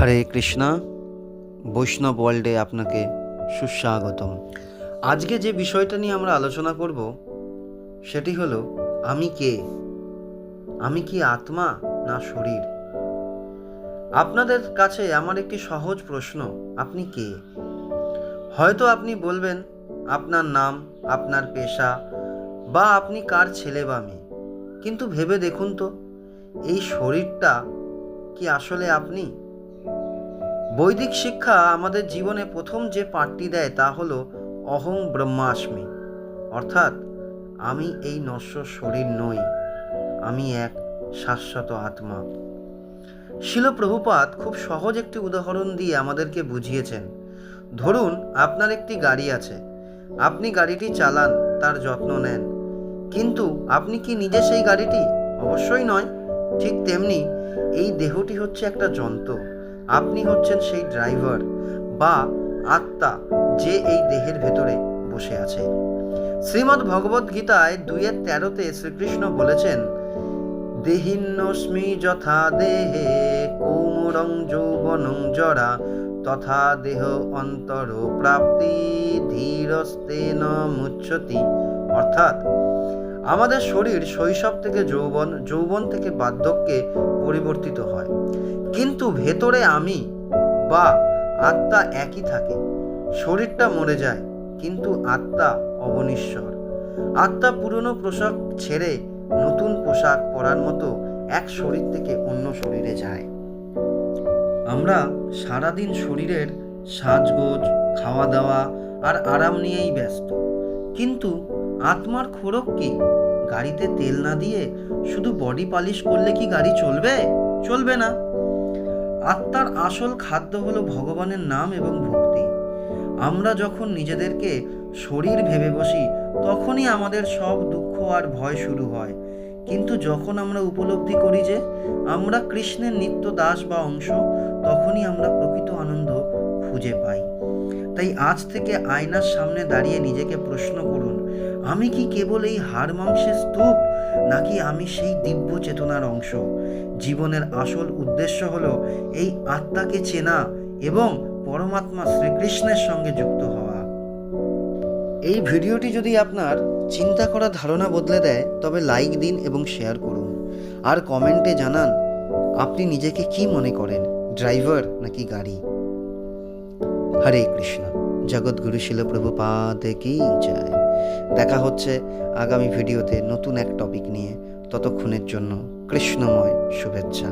হরে কৃষ্ণা, বৈষ্ণব ওয়ার্ল্ডে আপনাকে সুস্বাগতম। আজকে যে বিষয়টা নিয়ে আমরা আলোচনা করব সেটি হলো আমি কে? আমি কি আত্মা না শরীর? আপনাদের কাছে আমার একটি সহজ প্রশ্ন, আপনি কে? হয়তো আপনি বলবেন আপনার নাম, আপনার পেশা বা আপনি কার ছেলে বা মেয়ে। কিন্তু ভেবে দেখুন তো, এই শরীরটা কি আসলে আপনি? বৈদিক শিক্ষা আমাদের জীবনে প্রথম যে পাঠটি দেয় তা হলো অহং ব্রহ্মাস্মি, অর্থাৎ আমি এই নশ্বর শরীর নই, আমি এক শাশ্বত আত্মা। শিল প্রভুপাদ খুব সহজ একটি উদাহরণ দিয়ে আমাদেরকে বুঝিয়েছেন। ধরুন আপনার একটি গাড়ি আছে, আপনি গাড়িটি চালান, তার যত্ন নেন, কিন্তু আপনি কি নিজে সেই গাড়িটি? অবশ্যই নয়। ঠিক তেমনি এই দেহটি হচ্ছে একটা যন্ত্র, আপনি হচ্ছেন সেই ড্রাইভার বা আত্মা যে এই দেহের ভেতরে বসে আছে। শ্রীমদ্ ভগবদ্ গীতায় 2:13 শ্রীকৃষ্ণ বলেছেন, দেহিন্নস্মি যথা দেহে কৌমরং যৌবনং জরা তথা দেহ অন্তর প্রাপ্তি ধীরস্তেন মুচ্যতি। অর্থাৎ আমাদের শরীর শৈশব থেকে যৌবন, যৌবন থেকে বার্ধক্যে পরিবর্তিত হয়, কিন্তু ভেতরে আমি বা আত্মা একই থাকে। শরীরটা মরে যায়, কিন্তু আত্মা অবনীশ্বর। আত্মা পুরনো পোশাক ছেড়ে নতুন পোশাক পরার মতো এক শরীর থেকে অন্য শরীরে যায়। আমরা সারাদিন শরীরের সাজগোজ, খাওয়া দাওয়া আর আরাম নিয়েই ব্যস্ত, কিন্তু আত্মার খোরাক কি? গাড়িতে তেল না দিয়ে শুধু বডি পালিশ করলে কি গাড়ি চলবে? চলবে না। আত্মার আসল খাদ্য হলো ভগবানের নাম এবং ভক্তি। আমরা যখন নিজেদেরকে শরীর ভেবে বসি, তখনই আমাদের সব দুঃখ আর ভয় শুরু হয়। কিন্তু যখন আমরা উপলব্ধি করি যে আমরা কৃষ্ণের নিত্য দাস বা অংশ, তখনই আমরা প্রকৃত আনন্দ খুঁজে পাই। তাই আজ থেকে আয়নার সামনে দাঁড়িয়ে নিজেকে প্রশ্ন করুন, আমি কি কেবল এই হাড় মাংসের স্তূপ, নাকি আমি সেই দিব্য চেতনার অংশ? জীবনের আসল উদ্দেশ্য হলো এই আত্মাকে চেনা এবং পরমাত্মা শ্রীকৃষ্ণের সঙ্গে যুক্ত হওয়া। এই ভিডিওটি যদি আপনার চিন্তা করা ধারণা বদলে দেয়, তবে লাইক দিন এবং শেয়ার করুন, আর কমেন্টে জানান আপনি নিজেকে কি মনে করেন, ড্রাইভার নাকি গাড়ি? হরে কৃষ্ণ। জগৎগুরু শিল প্রভুপাদ কি জয়। দেখা হচ্ছে আগামী ভিডিওতে নতুন এক টপিক নিয়ে। ততক্ষণের জন্য কৃষ্ণময় শুভেচ্ছা।